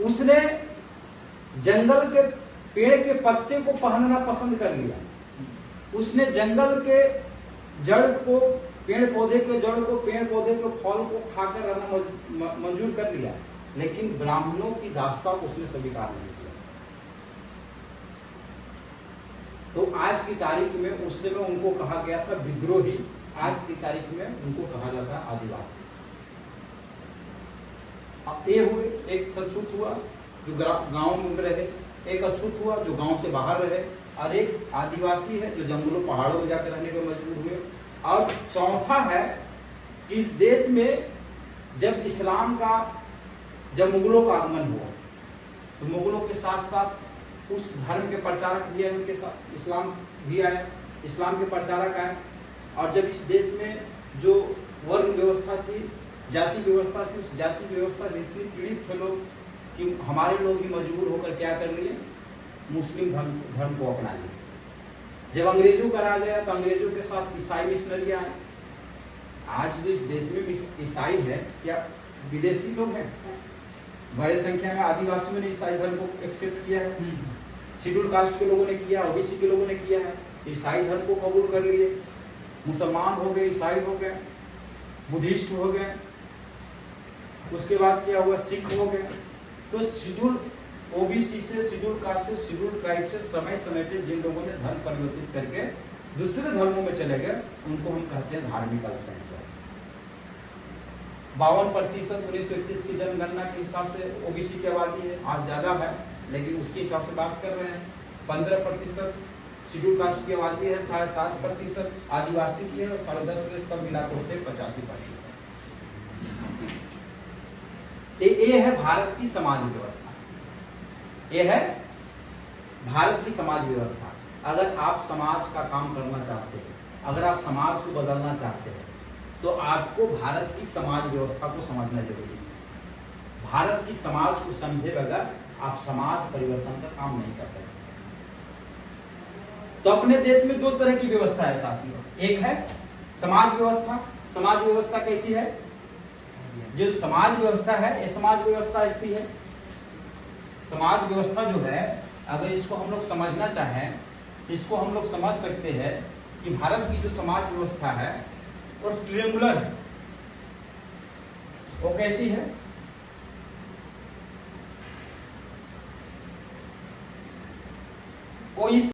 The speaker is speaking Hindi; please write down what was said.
उसने जंगल के पेड़ के पत्ते को पहनना पसंद कर लिया, उसने जंगल के जड़ को, पेड़ पौधे के जड़ को, पेड़ पौधे के फल को खाकर रहना मंजूर कर लिया, लेकिन ब्राह्मणों की दास्ता को उसने स्वीकार नहीं किया। तो आज की तारीख में उस समय उनको कहा गया था विद्रोही, आज की तारीख में उनको कहा जाता है आदिवासी। ये हुए, एक सछूत हुआ जो गांव में रहे, एक अछूत हुआ जो गांव से बाहर रहे, और एक आदिवासी है जो जंगलों पहाड़ों में जाकर रहने को मजबूर हुए। और चौथा है कि इस देश में जब इस्लाम का, जब मुगलों का आगमन हुआ तो मुगलों के साथ साथ उस धर्म के प्रचारक भी आए, उनके साथ इस्लाम भी आया, इस्लाम के प्रचारक आए। और जब इस देश में जो वर्ण व्यवस्था थी, जाति व्यवस्था थी, उस जाति व्यवस्था से इतनी पीड़ित थे लोग कि हमारे लोग ही मजबूर होकर क्या कर लिए, मुस्लिम धर्म को अपना लिए। जब अंग्रेजों का राज आया तो अंग्रेजों के साथ ईसाई मिशनरी आए। आज जो इस देश में ईसाई है, क्या विदेशी लोग हैं? बड़े संख्या में आदिवासियों ने ईसाई धर्म को एक्सेप्ट किया है, शेड्यूल कास्ट के लोगों ने किया, ओबीसी के लोगों ने किया है, ईसाई धर्म को कबूल कर लिए। मुसलमान हो गए, ईसाई हो गए, बुद्धिस्ट हो गए, उसके बाद क्या हुआ, सिख हो गए। तो शेड्यूल ओबीसी से, शेड्यूल कास्ट से, शेड्यूल ट्राइब से समय समय पे जिन लोगों ने धर्म परिवर्तित करके दूसरे धर्मों में चले गए, उनको हम कहते हैं धार्मिक अल्पसंख्यक। 52% 1931 की जनगणना के हिसाब से ओबीसी की आबादी है, आज ज्यादा है लेकिन उसके हिसाब से बात कर रहे हैं। 15% शेड्यूल कास्ट की आबादी है, 7.5% आदिवासी की है, और 10.5% सब मिलाकर होते हैं 85%। ये है भारत की समाज व्यवस्था, ये है भारत की समाज व्यवस्था। अगर आप समाज का काम करना चाहते हैं, अगर आप समाज को बदलना चाहते हैं, तो आपको भारत की समाज व्यवस्था को समझना जरूरी है। भारत की समाज को समझे बगैर आप समाज परिवर्तन का काम नहीं कर सकते। तो अपने देश में दो तरह की व्यवस्था है साथियों, एक है समाज व्यवस्था। समाज व्यवस्था कैसी है? जो समाज व्यवस्था है, ये समाज व्यवस्था ऐसी है, समाज व्यवस्था जो है, अगर इसको हम लोग समझना चाहें तो इसको हम लोग समझ सकते हैं कि भारत की जो समाज व्यवस्था है वो ट्रिएंगुलर है। वो कैसी है? वो इस